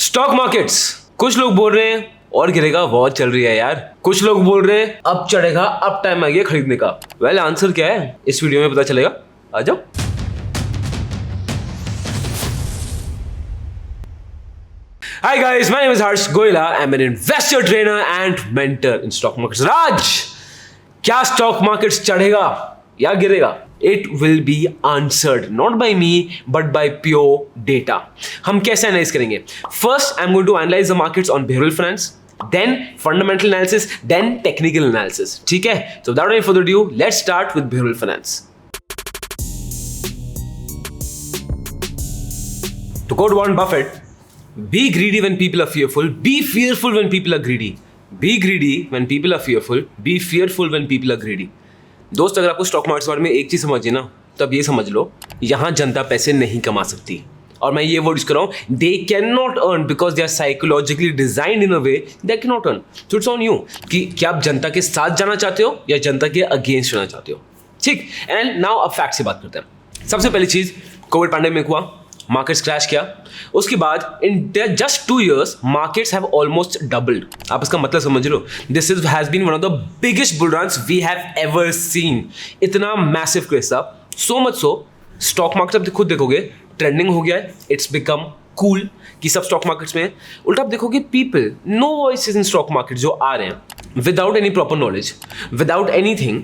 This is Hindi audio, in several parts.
स्टॉक मार्केट्स, कुछ लोग बोल रहे हैं और गिरेगा, बहुत चल रही है यार। कुछ लोग बोल रहे हैं अब चढ़ेगा, अब टाइम आ गया खरीदने का। वेल, आंसर क्या है इस वीडियो में पता चलेगा, आ जाओ। Hi guys, my name is Harsh Goyla. I'm an investor trainer and mentor in stock markets. राज, क्या स्टॉक मार्केट्स चढ़ेगा या गिरेगा? It will be answered not by me but by pure data. हम कैसे एनालाइज करेंगे? First, I'm going to analyze the markets on behavioral finance, then fundamental analysis, then technical analysis. ठीक है? So without any further ado, let's start with behavioral finance. To quote Warren Buffett, be greedy when people are fearful, be fearful when people are greedy. Be greedy when people are fearful, be fearful when people are greedy. दोस्त, अगर आपको स्टॉक मार्केट के बारे में एक चीज समझिए ना, तब ये समझ लो, यहाँ जनता पैसे नहीं कमा सकती। और मैं ये वर्ड यूज कर रहा हूँ, they can not earn because they are psychologically designed in a way they can not earn. So it's on you कि क्या आप जनता के साथ जाना चाहते हो या जनता के अगेंस्ट जाना चाहते हो। ठीक, एंड नाउ अब फैक्ट से बात करते हैं। सबसे पहली चीज, कोविड पैंडेमिक हुआ, मार्केट्स क्रैश किया, उसके बाद in just 2 years markets have almost doubled. आप इसका मतलब समझ लो, this is has been one of the biggest bull runs we have ever seen. इतना मैसिव क्रेज था, so much so stock market आप खुद देखोगे ट्रेंडिंग हो गया है, इट्स बिकम कूल कि सब स्टॉक मार्केट्स में। उल्टा आप देखोगे people, novices in stock market जो आ रहे हैं without any proper knowledge, without anything,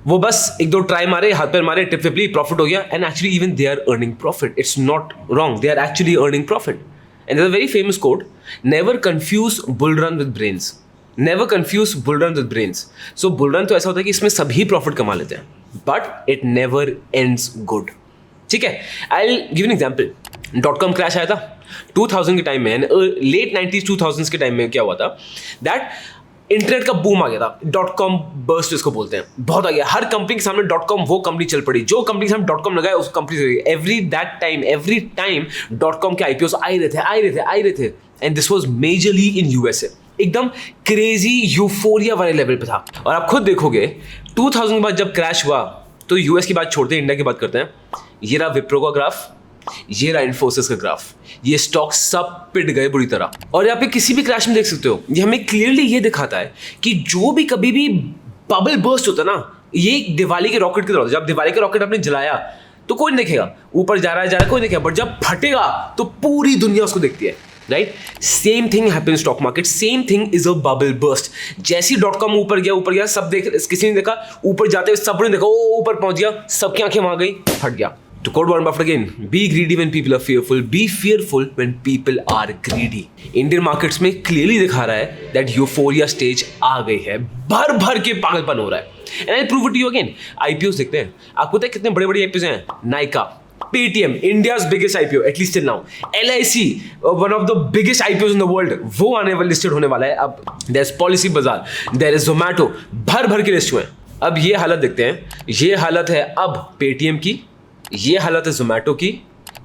वो बस एक दो ट्राई मारे, हाथ पैर मारे, टिप विपली, प्रॉफिट हो गया। And actually even they are earning profit, it's not wrong, they are actually earning profit. And there is a very famous quote, never confuse bull run with brains, never confuse bull run with brains. So bull run तो ऐसा होता है कि इसमें सभी प्रॉफिट कमा लेते हैं, but it never ends good. ठीक है, I will give an example. .com crash आया था 2000 के टाइम में, लेट 90s 2000s के टाइम में क्या हुआ था दैट इंटरनेट का बूम आ गया था। .com बर्स्ट इसको बोलते हैं, बहुत आ गया। हर कंपनी के सामने .com वो कंपनी चल पड़ी, जो कंपनी के सामने .com लगाया उस कंपनी से एवरी टाइम .com के IPOs आ रहे थे। And this was majorly in USA, एकदम क्रेजी यूफोरिया वाले लेवल पे था। और आप खुद देखोगे 2000 के बाद जब क्रैश हुआ तो US की बात छोड़ते हैं, इंडिया की बात करते हैं। ये रहा विप्रो का ग्राफ, ये रहा इन्फोसिस का ग्राफ, ये स्टॉक सब पिट गए बुरी तरह। और यहाँ पे किसी भी क्रैश में देख सकते हो, ये हमें क्लियरली ये दिखाता है कि जो भी कभी भी बबल बर्स्ट होता है ना, ये दिवाली के रॉकेट की तरह होता है। जब दिवाली का रॉकेट आपने जलाया तो कोई नहीं देखेगा, ऊपर जा रहा है कोई नहीं देखेगा, बट जब फटेगा तो पूरी दुनिया उसको देखती है, right? Same thing happens stock market, same thing is a bubble burst. जैसे .com ऊपर गया, सब देख, किसी ने देखा, ऊपर जाते हुए सब ने देखा, ओ ऊपर पहुंच गया, सबकी आंखें वहां गई, फट गया। To quote Warren Buffett again, be greedy when people are fearful, be fearful when people are greedy. Indian markets में clearly दिखा रहा है that euphoria stage आ गई है, भर के पागलपन हो रहा है। And I'll prove it to you again. IPOs देखते हैं, आपको पता है कितने बड़े IPOs हैं? Nykaa, Paytm, India's biggest IPO at least till now. LIC, one of the biggest IPOs in the world, वो आने वाले लिस्टेड होने वाला है अब। There's Policy Bazaar, there is Zomato, भर के लिस्ट हुए हैं। अब ये हालत देखते हैं, ये हालत है अब Paytm की, ये हालत है जोमैटो की,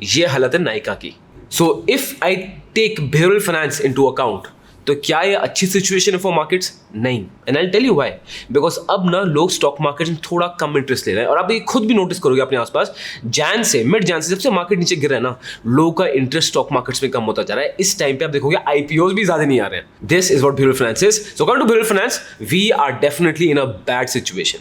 ये हालत है नाइका की। So if I take behavioural finance into account, तो क्या ये अच्छी सिचुएशन है फॉर मार्केट्स? नहीं। And I tell you why, because अब ना लोग स्टॉक मार्केट में थोड़ा कम इंटरेस्ट ले रहे हैं। और आप ये खुद भी नोटिस करोगे अपने आसपास, मिड जैन से जब से मार्केट नीचे गिर रहा है ना, लोगों का इंटरेस्ट स्टॉक मार्केट्स में कम होता जा रहा है। इस टाइम पे आप देखोगे IPOs भी ज्यादा नहीं आ रहे हैं। This is what behavioural finance is. So coming to behavioural finance, we are definitely in a bad situation.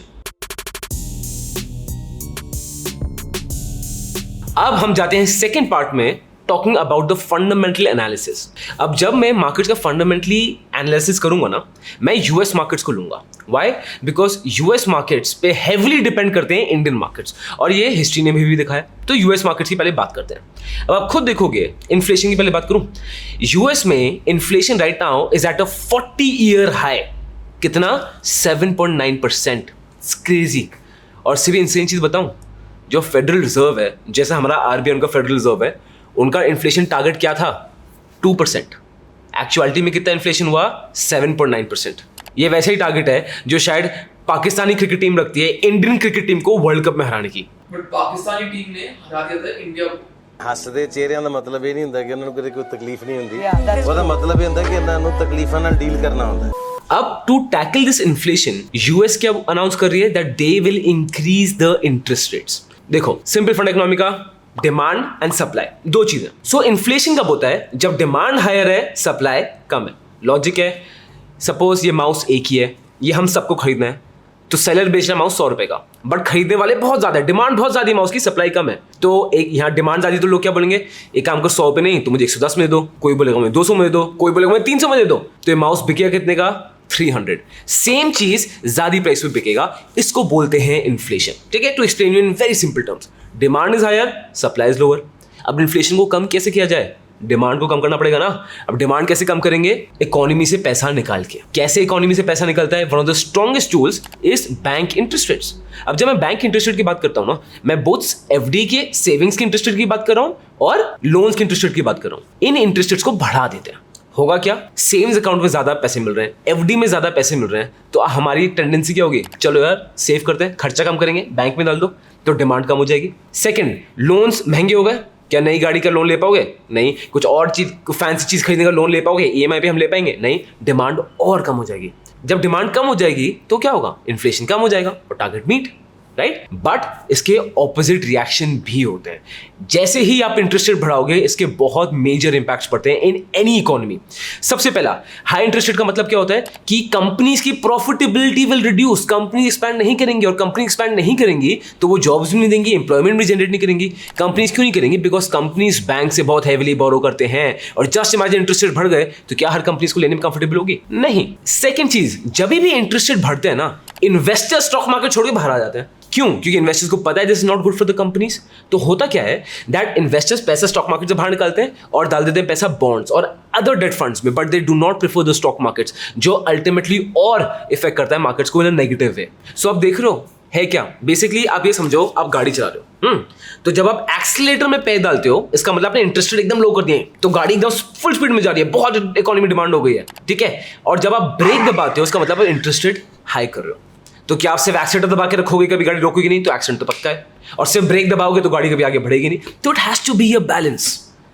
अब हम जाते हैं सेकेंड पार्ट में, talking about the fundamental analysis. अब जब मैं मार्केट्स का फंडामेंटली एनालिसिस करूंगा ना, मैं US मार्केट्स को लूंगा। व्हाई? बिकॉज US मार्केट्स पे हेविली डिपेंड करते हैं इंडियन मार्केट्स, और ये हिस्ट्री ने भी दिखाया। तो US मार्केट्स की पहले बात करते हैं। अब आप खुद देखोगे, इन्फ्लेशन की पहले बात करूं, US में inflation right now is at a 40-year high. कितना? 7.9%। क्रेजी। और सिर्फ इंसेन चीज बताऊं, जो फेडरल रिजर्व है, जैसा हमारा RBI उनका फेडरल रिजर्व है, उनका इन्फ्लेशन टारगेट क्या था? 2%। एक्चुअलिटी में कितना इन्फ्लेशन हुआ? 7.9%। ये वैसे ही टारगेट है जो शायद पाकिस्तानी क्रिकेट टीम रखती है इंडियन क्रिकेट टीम को वर्ल्ड कप में हराने की। बट पाकिस्तानी टीम ने हरा दिया था इंडिया को। ਹੱਸਦੇ ਚਿਹਰਿਆਂ ਦਾ ਮਤਲਬ ਇਹ ਨਹੀਂ ਹੁੰਦਾ ਕਿ ਉਹਨਾਂ ਨੂੰ ਕਦੇ ਕੋਈ ਤਕਲੀਫ ਨਹੀਂ ਹੁੰਦੀ, ਉਹਦਾ ਮਤਲਬ ਇਹ ਹੁੰਦਾ ਕਿ ਇਹਨਾਂ ਨੂੰ ਤਕਲੀਫਾਂ ਨਾਲ ਡੀਲ ਕਰਨਾ ਹੁੰਦਾ। अब to tackle this inflation, US क्या अनाउंस कर रही है that they will increase the interest rates. देखो, सिंपल फंड इकोनॉमी का डिमांड एंड सप्लाई, दो चीजें। सो इन्फ्लेशन कब होता है? जब डिमांड हायर है, सप्लाई कम है। लॉजिक है, सपोज ये माउस एक ही है, ये हम सबको खरीदना है, तो सेलर बेच रहा है माउस 100 रुपए का, बट खरीदने वाले बहुत ज्यादा है, डिमांड बहुत ज्यादा है माउस की, सप्लाई कम है। तो एक यहाँ डिमांड ज्यादा, तो लोग क्या बोलेंगे, एक काम कर 100 रुपए नहीं तो मुझे 110 में दे दो, कोई बोलेगा मुझे 200 में दे दो, कोई बोलेगा मुझे 300 में दे दो। तो ये माउस बिकेगा कितने का? 300। सेम चीज ज्यादा प्राइस में बिकेगा, इसको बोलते हैं इन्फ्लेशन। ठीक है, to explain you in very simple terms, demand is higher, supply is lower. अब इन्फ्लेशन को कम कैसे किया जाए? डिमांड को कम करना पड़ेगा ना। अब डिमांड कैसे कम करेंगे? इकोनॉमी से पैसा निकाल के। कैसे इकोनॉमी से पैसा निकलता है? One of the strongest tools is bank interest rates. अब जब मैं बैंक इंटरेस्ट रेट की बात करता हूं ना, मैं बोथ एफडी के सेविंग्स के इंटरेस्ट रेट की बात कर रहा हूं और लोन्स के इंटरेस्ट रेट की बात कर रहा हूं। इन इंटरेस्ट रेट्स को बढ़ा देते हैं। होगा क्या? सेविंग्स अकाउंट में ज्यादा पैसे मिल रहे हैं, एफडी में ज्यादा पैसे मिल रहे हैं, तो हमारी टेंडेंसी क्या होगी? चलो यार सेव करते हैं, खर्चा कम करेंगे, बैंक में डाल दो, तो डिमांड कम हो जाएगी। सेकंड, लोन्स महंगे हो गए, क्या नई गाड़ी का लोन ले पाओगे? नहीं। कुछ और चीज, फैंसी चीज खरीदने का लोन ले पाओगे? ईएमआई पे हम ले पाएंगे? नहीं। डिमांड और कम हो जाएगी। जब डिमांड कम हो जाएगी तो क्या होगा? इन्फ्लेशन कम हो जाएगा और टारगेट मीट, राइट? बट इसके ऑपोजिट रिएक्शन भी होते हैं। जैसे ही आप इंटरेस्ट रेट बढ़ाओगे, इसके बहुत मेजर इंपैक्ट्स पड़ते हैं इन एनी इकोनॉमी। सबसे पहला, हाई इंटरेस्ट रेट का मतलब क्या होता है कि कंपनीज की profitability will reduce. Company expand नहीं करेंगी, और कंपनी एक्सपैंड नहीं करेंगी तो वो जॉब्स भी नहीं देंगी, एम्प्लॉयमेंट भी जनरेट नहीं करेंगी। कंपनीज क्यों नहीं करेंगी? बिकॉज कंपनीज बैंक से बहुत हैविली बोरो करते हैं, और जस्ट इमेजिन इंटरेस्ट रेट बढ़ गए तो क्या हर कंपनीज को लेने में कंफर्टेबल होगी? नहीं। सेकेंड चीज, जब भी इंटरेस्ट रेट बढ़ते हैं ना, इन्वेस्टर स्टॉक मार्केट छोड़ के बाहर आ जाते हैं। क्यों? क्योंकि इन्वेस्टर्स को पता है this is not good for the companies. तो होता क्या है दैट इन्वेस्टर्स पैसा स्टॉक मार्केट से बाहर निकालते हैं और डाल देते हैं पैसा बॉन्ड्स और अदर डेट फंड्स में, but they do not prefer the stock markets, जो अल्टीमेटली और इफेक्ट करता है मार्केट्स को इन अ नेगेटिव वे। सो आप देख रहे हो है क्या? बेसिकली आप ये समझो, आप गाड़ी चला रहे हो, तो जब आप एक्सीलरेटर में पैर डालते हो, इसका मतलब आपने इंटरेस्ट रेट एकदम लो कर दिए, तो गाड़ी एकदम फुल स्पीड में जा रही है, बहुत इकोनॉमी डिमांड हो गई है, ठीक है। और जब आप ब्रेक दबाते हो, उसका मतलब आप इंटरेस्ट रेट हाई कर रहे हो। तो क्या आप सिर्फ एक्सीलरेटर दबा के रखोगे, कभी गाड़ी रोकोगे नहीं? तो एक्सीडेंट तो पक्का है। और सिर्फ ब्रेक दबाओगे तो गाड़ी कभी आगे बढ़ेगी नहीं। तो it has to be a balance,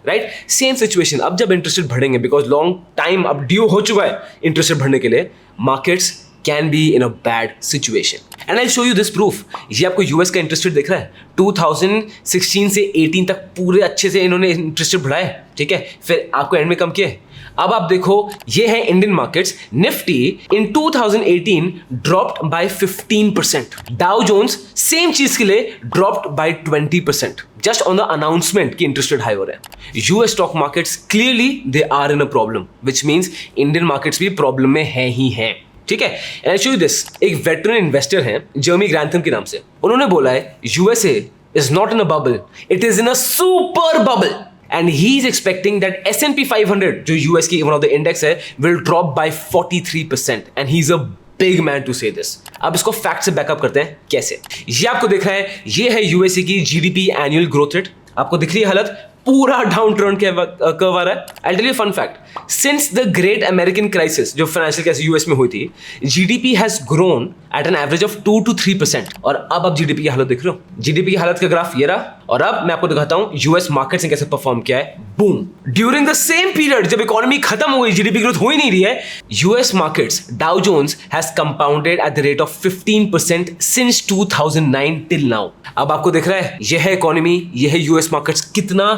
right? Same situation, अब जब इंटरेस्ट रेट बढ़ेंगे, बिकॉज लॉन्ग टाइम अब ड्यू हो चुका है इंटरेस्ट रेट बढ़ने के लिए, markets can be in a bad situation. And I show you this proof. ये आपको यूएस का इंटरेस्ट रेट दिख रहा है, 2016 से 18 तक पूरे अच्छे से इन्होंने इंटरेस्ट रेट बढ़ाए, ठीक है, फिर आपको एंड में कम किए। अब आप देखो, ये है Indian markets. Nifty in 2018 dropped by 15%। Dow Jones same चीज के लिए dropped by 20%, just on the announcement कि इंटरेस्ट रेट हाई हो रहा है। US stock markets clearly they are in a problem, which means Indian markets भी प्रॉब्लम में है ही हैं, ठीक है। And I show you this, एक वेटरन इन्वेस्टर हैं जर्मी ग्रैंथम के नाम से, उन्होंने बोला है USA is not in a bubble, it is in a super bubble. And he is expecting that S&P 500, जो US की one of the index है, will drop by 43%, and he's a big man to say this. अब इसको फैक्ट से बैकअप करते हैं कैसे। ये आपको दिख रहा है, ये है यूएसए की जीडीपी एनुअल ग्रोथ रेट। आपको दिख रही है हालत, पूरा डाउन टर्न कर्व आ रहा है। I tell you fun fact, since the great American crisis, जो फाइनेंशियल क्राइसिस यूएस में हुई थी, GDP has grown at an average of 2 to 3%। और अब आप जीडीपी की हालत देख रहे हो, जीडीपी की हालत का ग्राफ ये रहा। और अब मैं आपको दिखाता हूं यूएस मार्केट्स ने कैसे परफॉर्म किया है। Boom, during the same period, जब इकोनॉमी खत्म हो गई, जीडीपी ग्रोथ हो ही नहीं रही है, US markets Dow Jones has compounded at the rate of 15% since 2009 till now. अब आपको दिख रहा है, यह है इकोनॉमी, यह है यूएस मार्केट्स, कितना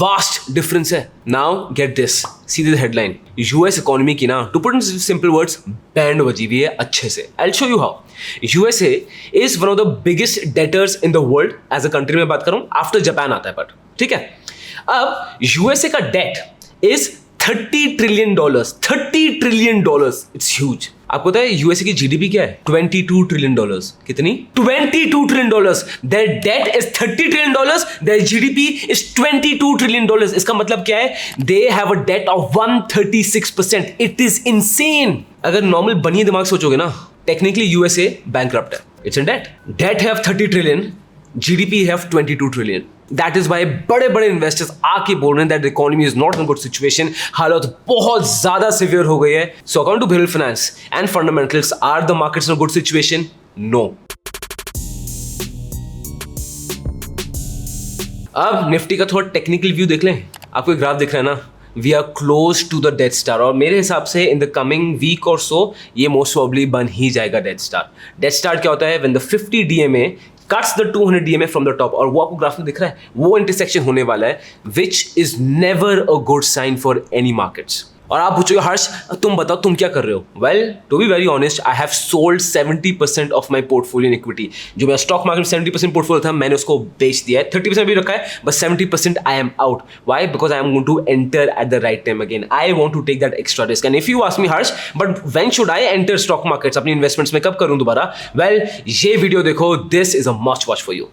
वास्ट डिफरेंस है। Now get this, see the headline, US economy की ना, to put in simple words, band बजी हुई है अच्छे से। I will show you how. USA is one of the biggest debtors in the world as a country में बात करूं, आफ्टर जापान आता है, बट ठीक है। अब यूएसए का debt is $30 trillion, $30 trillion, it's huge. आपको पता है यूएसए की जीडीपी क्या है? $22 ट्रिलियन। कितनी? $22 trillion. Their debt is $30 trillion, their GDP is $22 trillion. इसका मतलब क्या है? They have a debt of 136%। It is insane. अगर नॉर्मल बनिए दिमाग सोचोगे ना, टेक्निकली यूएसए बैंकक्रप्ट है, it's in debt. Debt have 30 trillion, GDP have 22 trillion. That is why बड़े बड़े इन्वेस्टर्स आके बोल रहे हैं that economy is not in good situation, हालत बहुत ज्यादा सिवियर हो गई है। So according to behavioural finance and fundamentals, are the markets in good situation? No. अब निफ्टी का थोड़ा टेक्निकल व्यू देख लें। आपको एक ग्राफ दिख रहा है ना, we are close to the death star, और मेरे हिसाब से इन द कमिंग वीक और सो ये मोस्ट प्रोबेबली बन ही जाएगा डेथ स्टार। डेथ स्टार क्या होता है? When the 50 DMA cuts the 200 DMA from the top, और वो आपको ग्राफ में दिख रहा है, वो इंटरसेक्शन होने वाला है, which is never a good sign for any markets. और आप पूछोगे हर्ष तुम बताओ तुम क्या कर रहे हो? Well to be very honest, I have sold 70% of my portfolio in equity. जो मेरा स्टॉक मार्केट में 70% पोर्टफोलियो था, मैंने उसको बेच दिया है. 30% भी रखा है, but 70% I am out. Why? Because I am going to enter at the right time again. I want to take that extra risk. And if you ask me Harsh but when should I enter stock markets, अपनी इन्वेस्टमेंट्स में कब करूँ दोबारा? वेल ये वीडियो देखो, this is a must watch for you.